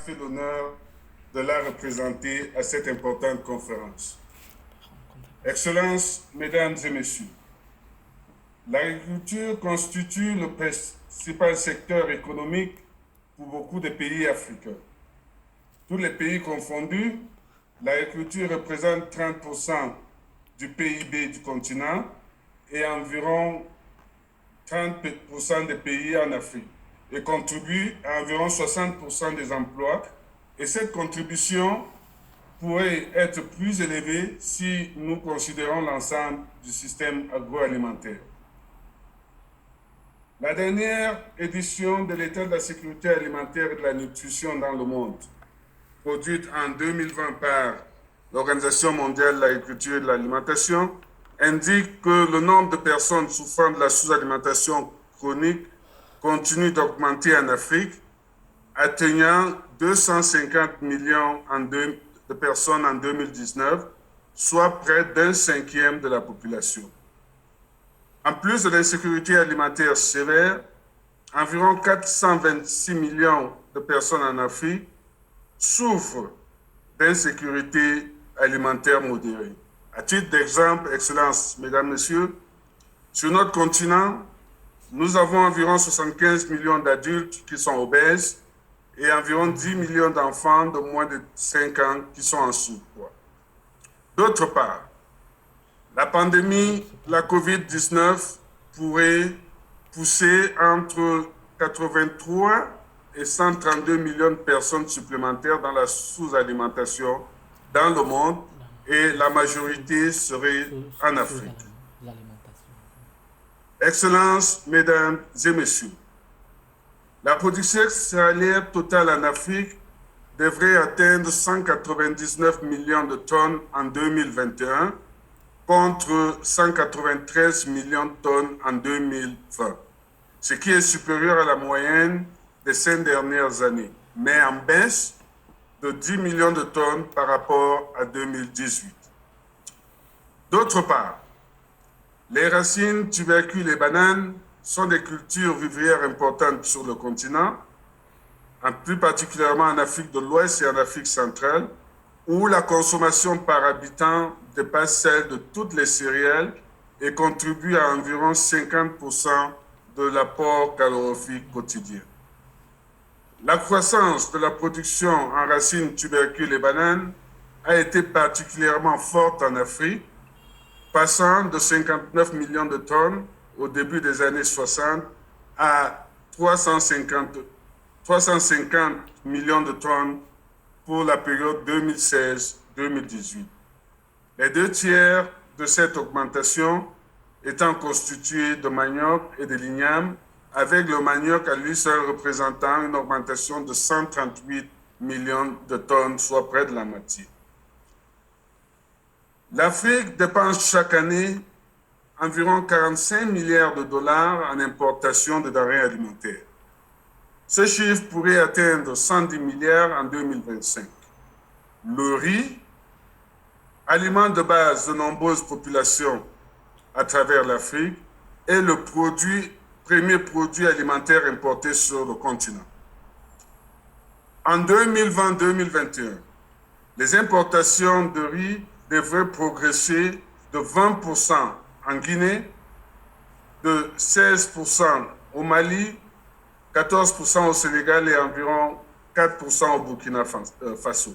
fait l'honneur de la représenter à cette importante conférence. Excellences, Mesdames et Messieurs, l'agriculture constitue le principal secteur économique pour beaucoup de pays africains. Tous les pays confondus, l'agriculture représente 30% du PIB du continent et environ 30% des pays en Afrique et contribue à environ 60% des emplois. Et cette contribution pourrait être plus élevée si nous considérons l'ensemble du système agroalimentaire. La dernière édition de l'État de la sécurité alimentaire et de la nutrition dans le monde, produite en 2020 par l'Organisation mondiale de l'agriculture et de l'alimentation, indique que le nombre de personnes souffrant de la sous-alimentation chronique continue d'augmenter en Afrique, atteignant 250 millions de personnes en 2019, soit près d'un cinquième de la population. En plus de l'insécurité alimentaire sévère, environ 426 millions de personnes en Afrique souffrent d'insécurité alimentaire modérée. À titre d'exemple, Excellences, Mesdames, Messieurs, sur notre continent, nous avons environ 75 millions d'adultes qui sont obèses et environ 10 millions d'enfants de moins de 5 ans qui sont en surpoids. D'autre part, la pandémie, la COVID-19 pourrait pousser entre 83 et 132 millions de personnes supplémentaires dans la sous-alimentation dans le monde et la majorité serait en Afrique. Excellences, Mesdames et Messieurs, la production céréalière totale en Afrique devrait atteindre 199 millions de tonnes en 2021 contre 193 millions de tonnes en 2020, ce qui est supérieur à la moyenne des 5 dernières années, mais en baisse de 10 millions de tonnes par rapport à 2018. D'autre part, les racines, tubercules et bananes sont des cultures vivrières importantes sur le continent, plus particulièrement en Afrique de l'Ouest et en Afrique centrale, où la consommation par habitant dépasse celle de toutes les céréales et contribue à environ 50% de l'apport calorifique quotidien. La croissance de la production en racines, tubercules et bananes a été particulièrement forte en Afrique, passant de 59 millions de tonnes au début des années 60 à 350 millions de tonnes pour la période 2016-2018. Les 2 tiers de cette augmentation étant constitués de manioc et de l'igname, avec le manioc à lui seul représentant une augmentation de 138 millions de tonnes, soit près de la moitié. L'Afrique dépense chaque année environ 45 milliards de dollars en importation de denrées alimentaires. Ce chiffre pourrait atteindre 110 milliards en 2025. Le riz, aliment de base de nombreuses populations à travers l'Afrique, est le premier produit alimentaire importé sur le continent. En 2020-2021, les importations de riz devraient progresser de 20% en Guinée, de 16% au Mali, 14% au Sénégal et environ 4% au Burkina Faso.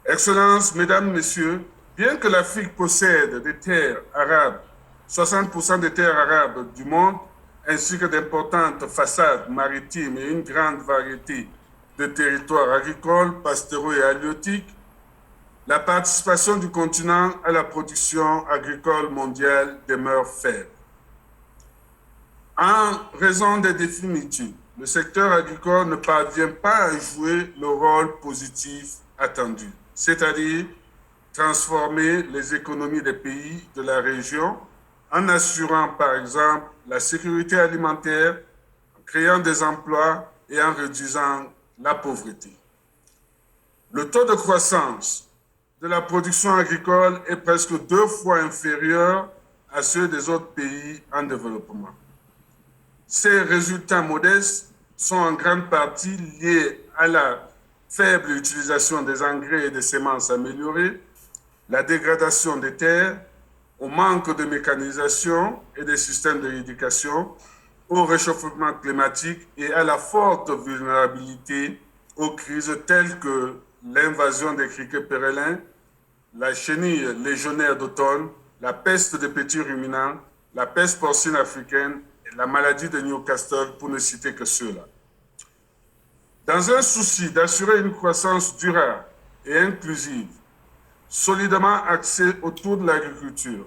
Excellences, Mesdames, Messieurs, bien que l'Afrique possède des terres arables, 60% des terres arabes du monde, ainsi que d'importantes façades maritimes et une grande variété de territoires agricoles, pastoraux et halieutiques, la participation du continent à la production agricole mondiale demeure faible. En raison des défis multiples, le secteur agricole ne parvient pas à jouer le rôle positif attendu, c'est-à-dire transformer les économies des pays de la région en assurant par exemple la sécurité alimentaire, en créant des emplois et en réduisant la pauvreté. Le taux de croissance de la production agricole est presque 2 fois inférieur à ceux des autres pays en développement. Ces résultats modestes sont en grande partie liées à la faible utilisation des engrais et des semences améliorées, la dégradation des terres, au manque de mécanisation et des systèmes de rééducation, au réchauffement climatique et à la forte vulnérabilité aux crises telles que l'invasion des criquets pérélins, la chenille légionnaire d'automne, la peste des petits ruminants, la peste porcine africaine et la maladie de Newcastle, pour ne citer que ceux-là. Dans un souci d'assurer une croissance durable et inclusive, solidement axée autour de l'agriculture,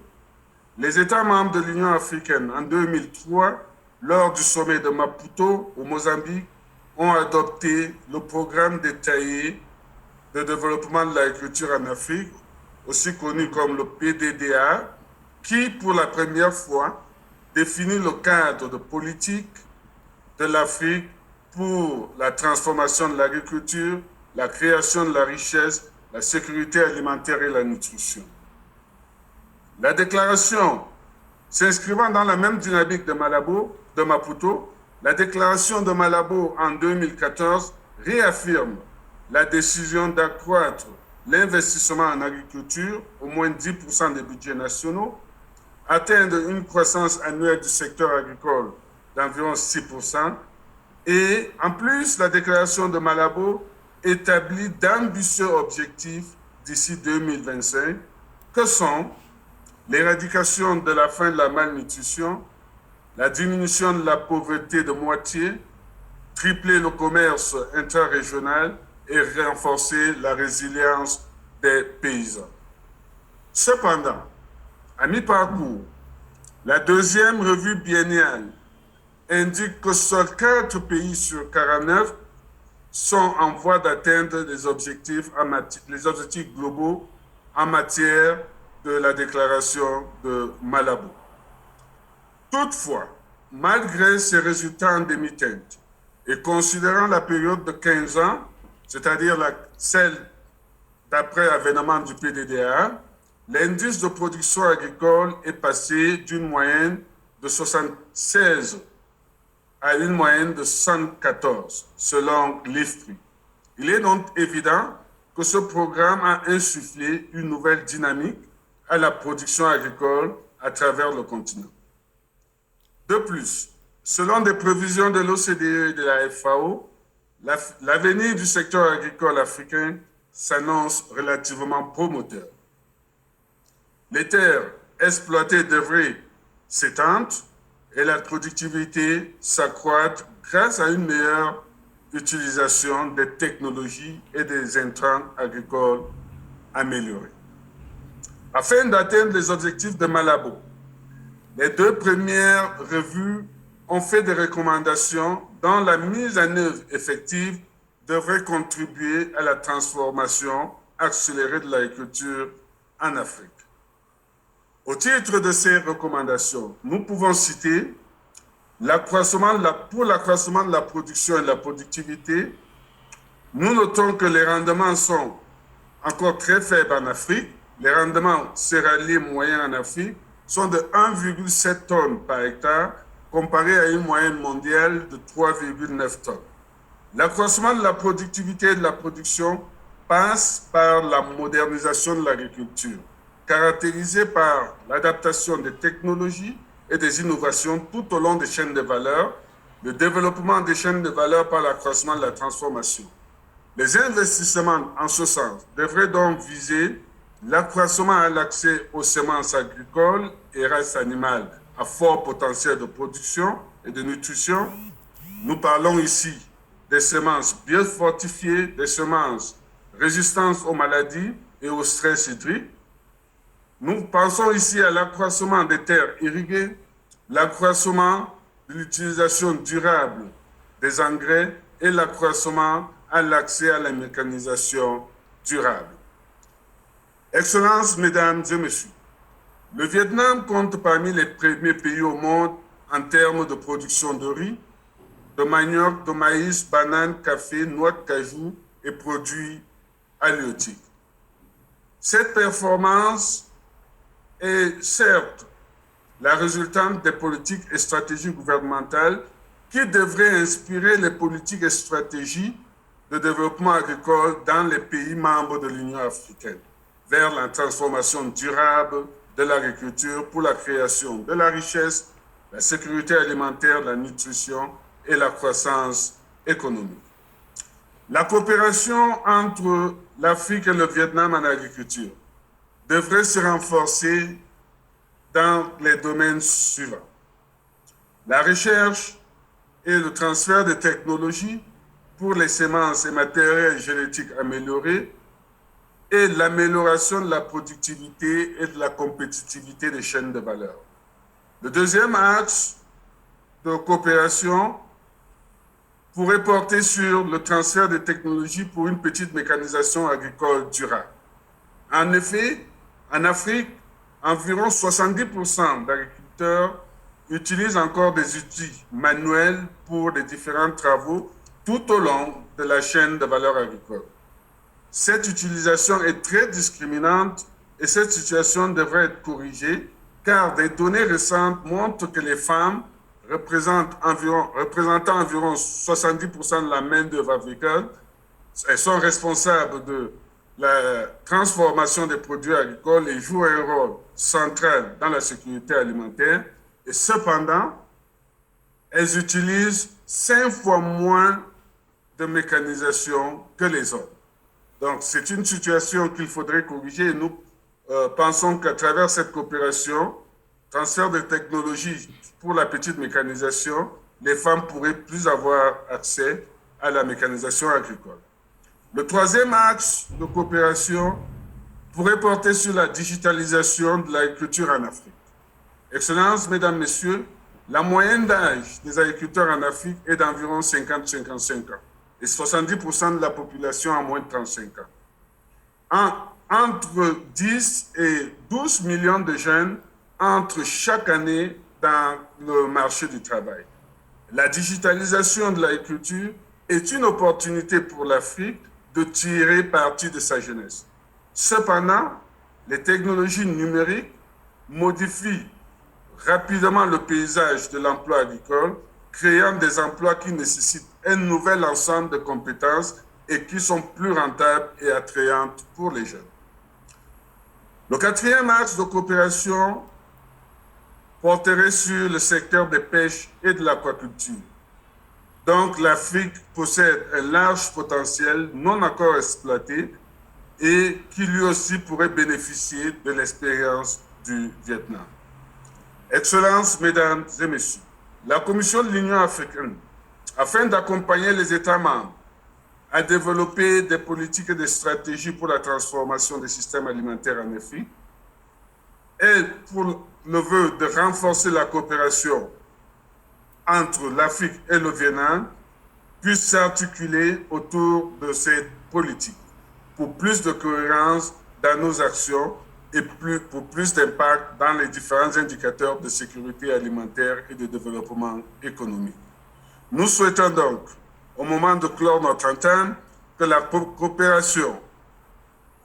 les États membres de l'Union africaine en 2003, lors du sommet de Maputo au Mozambique, ont adopté le programme détaillé de développement de l'agriculture en Afrique, aussi connu comme le PDDA, qui, pour la première fois, définit le cadre de politique de l'Afrique pour la transformation de l'agriculture, la création de la richesse, la sécurité alimentaire et la nutrition. La déclaration s'inscrivant dans la même dynamique de Maputo, la déclaration de Malabo en 2014 réaffirme la décision d'accroître l'investissement en agriculture, au moins 10% des budgets nationaux, atteindre une croissance annuelle du secteur agricole d'environ 6%, et en plus, la déclaration de Malabo établit d'ambitieux objectifs d'ici 2025, que sont l'éradication de la faim et de la malnutrition, la diminution de la pauvreté de moitié, tripler le commerce intra-régional et renforcer la résilience des paysans. Cependant, à mi-parcours, la deuxième revue biennale indique que seuls 4 pays sur 49 sont en voie d'atteindre les objectifs globaux en matière de la déclaration de Malabo. Toutefois, malgré ces résultats en demi-teinte et considérant la période de 15 ans, c'est-à-dire celle d'après l'avènement du PDDA, l'indice de production agricole est passé d'une moyenne de 76 à une moyenne de 114, selon l'IFPRI. Il est donc évident que ce programme a insufflé une nouvelle dynamique à la production agricole à travers le continent. De plus, selon des prévisions de l'OCDE et de la FAO, l'avenir du secteur agricole africain s'annonce relativement prometteur. Les terres exploitées devraient s'étendre et la productivité s'accroître grâce à une meilleure utilisation des technologies et des intrants agricoles améliorés. Afin d'atteindre les objectifs de Malabo, les 2 premières revues ont fait des recommandations dont la mise en œuvre effective devrait contribuer à la transformation accélérée de l'agriculture en Afrique. Au titre de ces recommandations, nous pouvons citer pour l'accroissement de la production et de la productivité. Nous notons que les rendements sont encore très faibles en Afrique. Les rendements céréaliers moyens en Afrique sont de 1,7 tonnes par hectare, comparé à une moyenne mondiale de 3,9 tonnes. L'accroissement de la productivité et de la production passe par la modernisation de l'agriculture, caractérisée par l'adaptation des technologies et des innovations tout au long des chaînes de valeur, le développement des chaînes de valeur par l'accroissement de la transformation. Les investissements en ce sens devraient donc viser l'accroissement à l'accès aux semences agricoles et races animales à fort potentiel de production et de nutrition. Nous parlons ici des semences biofortifiées, des semences résistantes aux maladies et au stress hydrique. Nous pensons ici à l'accroissement des terres irriguées, l'accroissement de l'utilisation durable des engrais et l'accroissement à l'accès à la mécanisation durable. Excellences, Mesdames et Messieurs, le Vietnam compte parmi les premiers pays au monde en termes de production de riz, de manioc, de maïs, bananes, café, noix de cajou et produits halieutiques. Cette performance est certes la résultante des politiques et stratégies gouvernementales qui devrait inspirer les politiques et stratégies de développement agricole dans les pays membres de l'Union africaine vers la transformation durable de l'agriculture pour la création de la richesse, la sécurité alimentaire, la nutrition et la croissance économique. La coopération entre l'Afrique et le Vietnam en agriculture devrait se renforcer dans les domaines suivants. La recherche et le transfert de technologies pour les semences et matériels génétiques améliorés et l'amélioration de la productivité et de la compétitivité des chaînes de valeur. Le deuxième axe de coopération pourrait porter sur le transfert de technologies pour une petite mécanisation agricole durable. En effet, en Afrique, environ 70% d'agriculteurs utilisent encore des outils manuels pour les différents travaux tout au long de la chaîne de valeur agricole. Cette utilisation est très discriminante et cette situation devrait être corrigée car des données récentes montrent que les femmes représentant environ 70% de la main-d'œuvre africaine, elles sont responsables de la transformation des produits agricoles et jouent un rôle central dans la sécurité alimentaire. Et cependant, elles utilisent 5 fois moins de mécanisation que les hommes. Donc, c'est une situation qu'il faudrait corriger et nous pensons qu'à travers cette coopération, transfert de technologies pour la petite mécanisation, les femmes pourraient plus avoir accès à la mécanisation agricole. Le troisième axe de coopération pourrait porter sur la digitalisation de l'agriculture en Afrique. Excellences, Mesdames, Messieurs, la moyenne d'âge des agriculteurs en Afrique est d'environ 50-55 ans et 70% de la population a moins de 35 ans. Entre 10 et 12 millions de jeunes entrent chaque année dans le marché du travail. La digitalisation de l'agriculture est une opportunité pour l'Afrique de tirer parti de sa jeunesse. Cependant, les technologies numériques modifient rapidement le paysage de l'emploi agricole, créant des emplois qui nécessitent un nouvel ensemble de compétences et qui sont plus rentables et attrayantes pour les jeunes. Le quatrième axe de coopération porterait sur le secteur des pêches et de l'aquaculture. Donc, l'Afrique possède un large potentiel non encore exploité et qui lui aussi pourrait bénéficier de l'expérience du Vietnam. Excellences, Mesdames et Messieurs, la Commission de l'Union africaine, afin d'accompagner les États membres à développer des politiques et des stratégies pour la transformation des systèmes alimentaires en Afrique, et pour le vœu de renforcer la coopération entre l'Afrique et le Vietnam, puisse s'articuler autour de cette politique pour plus de cohérence dans nos actions et pour plus d'impact dans les différents indicateurs de sécurité alimentaire et de développement économique. Nous souhaitons donc, au moment de clore notre entente, que la coopération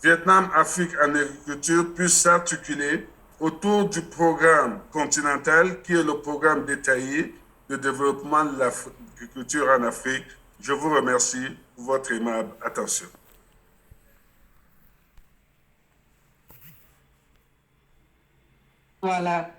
Vietnam-Afrique en agriculture puisse s'articuler autour du programme continental qui est le programme détaillé de développement de l'agriculture en Afrique. Je vous remercie pour votre aimable attention. Voilà.